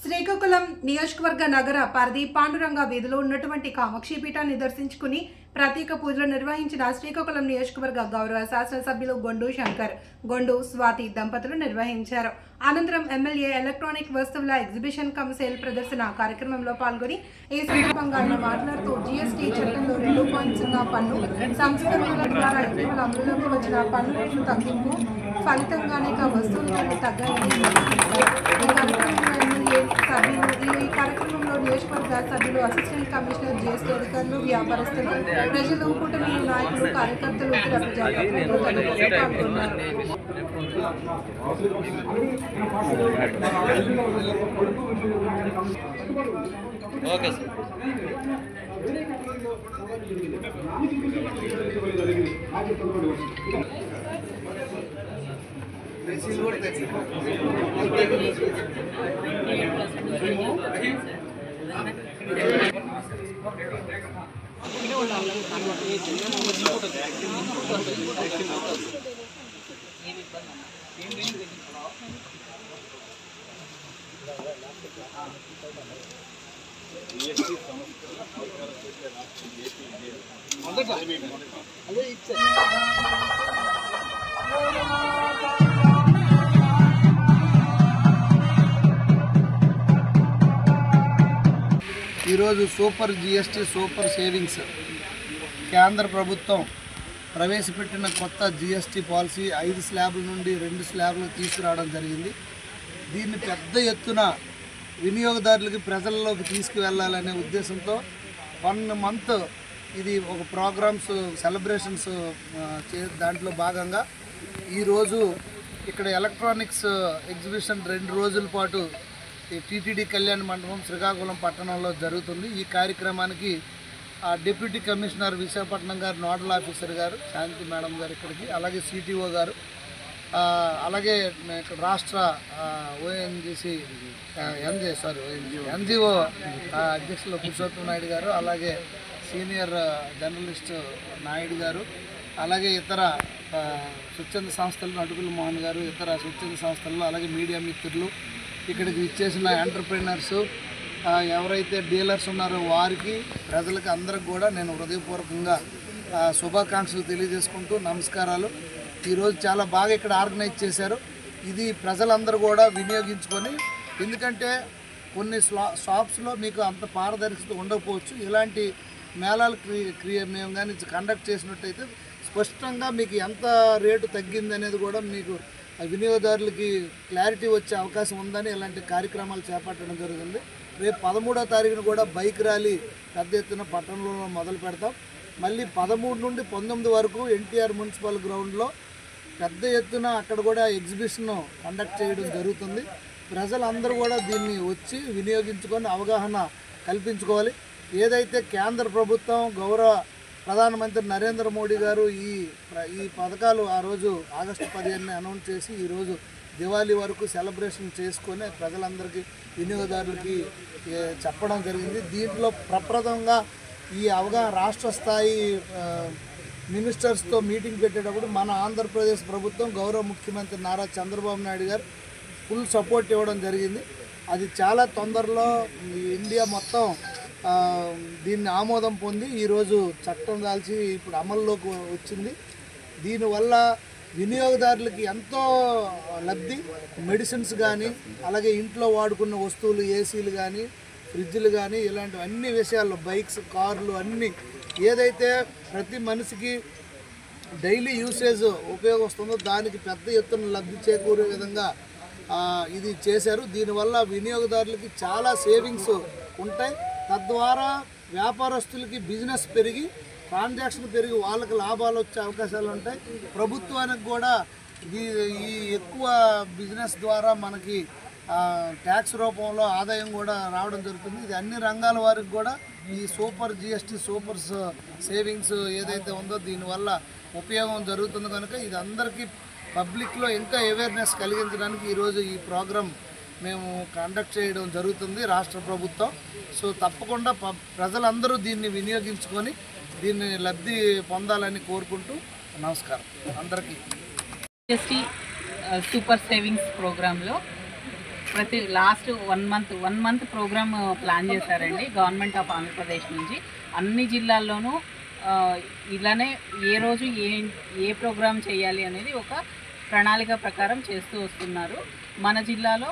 శ్రీకాకుళం నియోజకవర్గ నగర పరిధి పాండురంగ వీధిలో ఉన్నటువంటి కామాక్షి పీఠాన్ని దర్శించుకుని ప్రత్యేక పూజలు నిర్వహించిన శ్రీకాకుళం నియోజకవర్గ గౌరవ శాసనసభ్యులు గొండు శంకర్, గొండు స్వాతి దంపతులు నిర్వహించారు. అనంతరం ఎమ్మెల్యే ఎలక్ట్రానిక్ వస్తువుల ఎగ్జిబిషన్ కమ్ సేల్ ప్రదర్శన కార్యక్రమంలో పాల్గొని ఈ సందర్భంగా ఆయన మాట్లాడుతూ జీఎస్టీ చట్టంలో 2.0 పన్ను సంస్కరణల ద్వారా ఇటీవల అమలులోకి వచ్చిన పన్ను రేట్లు తగ్గింపు ఫలితంగానే వస్తువుల ధరలు తగ్గాయని ఈ కార్యక్రమంలో నియోజకవర్గ సభ్యులు, అసిస్టెంట్ కమిషనర్, జీఎస్టీ అధికారులు, వ్యాపారస్తులు, ప్రజలు, కూటమి నాయకులు, కార్యకర్తలు, ఇతర ప్రజాప్రతినిధులు పాల్గొన్నారు. ఈరోజు సూపర్ జిఎస్టీ సూపర్ సేవింగ్స్ కేంద్ర ప్రభుత్వం ప్రవేశపెట్టిన కొత్త జిఎస్టీ పాలసీ 5 స్లాబ్ల నుండి 2 స్లాబ్లకు తీసుకురావడం జరిగింది. దీన్ని పెద్ద ఎత్తున వినియోగదారులకి ప్రజల్లోకి తీసుకువెళ్ళాలనే ఉద్దేశంతో 1 మంత్ ఇది ఒక ప్రోగ్రామ్స్ సెలబ్రేషన్స్ దాంట్లో భాగంగా ఈరోజు ఇక్కడ ఎలక్ట్రానిక్స్ ఎగ్జిబిషన్ 2 రోజుల పాటు టీటీడీ కళ్యాణ మండపం శ్రీకాకుళం పట్టణంలో జరుగుతుంది. ఈ కార్యక్రమానికి డిప్యూటీ కమిషనర్ విశాఖపట్నం గారు, నోడల్ ఆఫీసర్ గారు శాంతి మేడం గారు ఇక్కడికి, అలాగే సిటీఓ గారు, అలాగే రాష్ట్ర ఓఎన్జీసీ ఎన్జిఓ అధ్యక్షులు పురుషోత్తం నాయుడు గారు, అలాగే సీనియర్ జర్నలిస్ట్ నాయుడు గారు, అలాగే ఇతర స్వచ్ఛంద సంస్థలు అడుగుల మోహన్ గారు, ఇతర స్వచ్ఛంద సంస్థల్లో, అలాగే మీడియా మిత్రులు, ఇక్కడికి ఇచ్చేసిన ఎంటర్ప్రెనర్సు, ఎవరైతే డీలర్స్ ఉన్నారో వారికి, ప్రజలకు అందరికి కూడా నేను హృదయపూర్వకంగా శుభాకాంక్షలు తెలియజేసుకుంటూ నమస్కారాలు. ఈరోజు చాలా బాగా ఇక్కడ ఆర్గనైజ్ చేశారు. ఇది ప్రజలందరూ కూడా వినియోగించుకొని, ఎందుకంటే కొన్ని షాప్స్లో మీకు అంత పారదర్శకత ఉండకపోవచ్చు. ఇలాంటి మేళాలు మేము కానీ కండక్ట్ చేసినట్టయితే స్పష్టంగా మీకు ఎంత రేటు తగ్గింది అనేది కూడా మీకు వినియోగదారులకి క్లారిటీ వచ్చే అవకాశం ఉందని ఇలాంటి కార్యక్రమాలు చేపట్టడం జరుగుతుంది. రేపు 13వ తారీఖున కూడా బైక్ ర్యాలీ పెద్ద ఎత్తున పట్టణంలో మొదలు పెడతాం. మళ్ళీ 13 నుండి 19 వరకు ఎన్టీఆర్ మున్సిపల్ గ్రౌండ్లో పెద్ద ఎత్తున అక్కడ కూడా ఎగ్జిబిషన్ కండక్ట్ చేయడం జరుగుతుంది. ప్రజలందరూ కూడా దీన్ని వచ్చి వినియోగించుకొని అవగాహన కల్పించుకోవాలి. ఏదైతే కేంద్ర ప్రభుత్వం గౌరవ ప్రధానమంత్రి నరేంద్ర మోడీ గారు ఈ పథకాలు ఆ రోజు ఆగస్టు 15ని అనౌన్స్ చేసి ఈరోజు దివాళీ వరకు సెలబ్రేషన్ చేసుకొని ప్రజలందరికీ, వినియోగదారులకి చెప్పడం జరిగింది. దీంట్లో ప్రప్రథమంగా ఈ అవగాహన రాష్ట్ర స్థాయి మినిస్టర్స్తో మీటింగ్ పెట్టేటప్పుడు మన ఆంధ్రప్రదేశ్ ప్రభుత్వం గౌరవ ముఖ్యమంత్రి నారా చంద్రబాబు నాయుడు గారు ఫుల్ సపోర్ట్ ఇవ్వడం జరిగింది. అది చాలా తొందరలో ఇండియా మొత్తం దీన్ని ఆమోదం పొంది ఈరోజు చట్టం దాల్చి ఇప్పుడు అమల్లోకి వచ్చింది. దీనివల్ల వినియోగదారులకి ఎంతో లబ్ధి. మెడిసిన్స్ కానీ, అలాగే ఇంట్లో వాడుకున్న వస్తువులు, ఏసీలు కానీ, ఫ్రిడ్జ్లు కానీ, ఇలాంటి అన్ని విషయాల్లో, బైక్స్, కార్లు అన్నీ ఏదైతే ప్రతి మనిషికి డైలీ యూసేజ్ ఉపయోగొస్తుందో దానికి పెద్ద ఎత్తున లబ్ధి చేకూరే విధంగా ఇది చేశారు. దీనివల్ల వినియోగదారులకి చాలా సేవింగ్స్ ఉంటాయి. తద్వారా వ్యాపారస్తులకి బిజినెస్ పెరిగి, ట్రాన్సాక్షన్ పెరిగి వాళ్ళకి లాభాలు వచ్చే అవకాశాలు ఉంటాయి. ప్రభుత్వానికి కూడా ఈ ఎక్కువ బిజినెస్ ద్వారా మనకి ట్యాక్స్ రూపంలో ఆదాయం కూడా రావడం జరుగుతుంది. ఇది అన్ని రంగాల వారికి కూడా ఈ సూపర్ జిఎస్టీ సూపర్ సేవింగ్స్ ఏదైతే ఉందో దీనివల్ల ఉపయోగం జరుగుతుంది. కనుక ఇది అందరికీ పబ్లిక్లో ఇంకా అవేర్నెస్ కలిగించడానికి ఈరోజు ఈ ప్రోగ్రాం మేము కండక్ట్ చేయడం జరుగుతుంది రాష్ట్ర ప్రభుత్వం. సో తప్పకుండా ప్రజలందరూ దీన్ని వినియోగించుకొని దీన్ని లబ్ధి పొందాలని కోరుకుంటూ నమస్కారం అందరికీ. జీఎస్టీ సూపర్ సేవింగ్స్ ప్రోగ్రాంలో లాస్ట్ 1 మంత్ ప్రోగ్రామ్ ప్లాన్ చేశారండి గవర్నమెంట్ ఆఫ్ ఆంధ్రప్రదేశ్ నుంచి. అన్ని జిల్లాల్లోనూ ఇలానే ఏ రోజు ఏ ప్రోగ్రామ్ చేయాలి అనేది ఒక ప్రణాళిక ప్రకారం చేస్తూ వస్తున్నారు. మన జిల్లాలో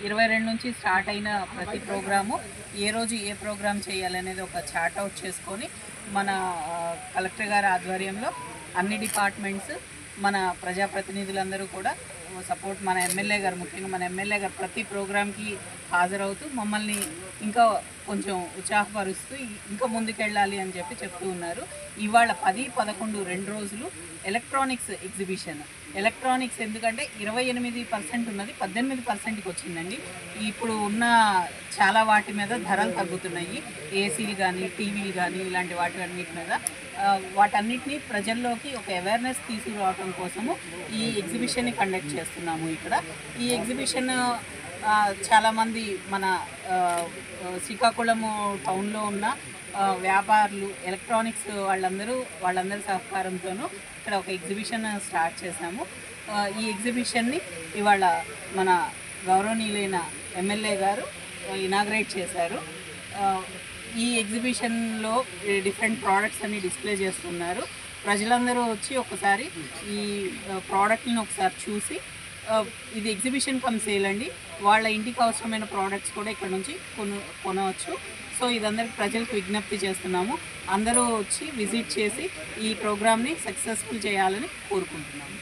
22 నుంచి స్టార్ట్ అయిన ప్రతి ప్రోగ్రాము ఏ రోజు ఏ ప్రోగ్రామ్ చేయాలనేది ఒక చార్ట్ అవుట్ చేసుకొని మన కలెక్టర్ గారి ఆధ్వర్యంలో అన్ని డిపార్ట్మెంట్స్, మన ప్రజాప్రతినిధులందరూ కూడా సపోర్ట్, మన ఎమ్మెల్యే గారు, ముఖ్యంగా మన ఎమ్మెల్యే గారు ప్రతి ప్రోగ్రామ్కి హాజరవుతూ మమ్మల్ని ఇంకా కొంచెం ఉత్సాహపరుస్తూ ఇంకా ముందుకెళ్ళాలి అని చెప్తూ ఉన్నారు. ఇవాళ 10-11 2 రోజులు ఎలక్ట్రానిక్స్ ఎగ్జిబిషన్. ఎలక్ట్రానిక్స్ ఎందుకంటే 28% ఉన్నది 18%కి వచ్చిందండి. ఇప్పుడు ఉన్న చాలా వాటి మీద ధరలు తగ్గుతున్నాయి. ఏసీలు కానీ, టీవీలు కానీ, ఇలాంటి వాటన్నిటి మీద వాటన్నిటిని ప్రజల్లోకి ఒక అవేర్నెస్ తీసుకురావడం కోసము ఈ ఎగ్జిబిషన్ని కండక్ట్ చేస్తున్నాము. ఇక్కడ ఈ ఎగ్జిబిషన్ చాలామంది మన శ్రీకాకుళము టౌన్లో ఉన్న వ్యాపారులు, ఎలక్ట్రానిక్స్ వాళ్ళందరి సహకారంతోనూ ఇక్కడ ఒక ఎగ్జిబిషన్ స్టార్ట్ చేశాము. ఈ ఎగ్జిబిషన్ని ఇవాళ మన గౌరవనీయులైన ఎమ్మెల్యే గారు ఇనాగ్రేట్ చేశారు. ఈ ఎగ్జిబిషన్లో డిఫరెంట్ ప్రోడక్ట్స్ అన్ని డిస్ప్లే చేస్తున్నారు. ప్రజలందరూ వచ్చి ఒకసారి ఈ ప్రోడక్ట్ని ఒకసారి చూసి, ఇది ఎగ్జిబిషన్ కమ్ సేల్ అండి, వాళ్ళ ఇంటికి అవసరమైన ప్రోడక్ట్స్ కూడా ఇక్కడ నుంచి కొనవచ్చు. సో ఇదందరికి ప్రజలకు విజ్ఞప్తి చేస్తున్నాము. అందరూ వచ్చి విజిట్ చేసి ఈ ప్రోగ్రామ్ని సక్సెస్ఫుల్ చేయాలని కోరుకుంటున్నాము.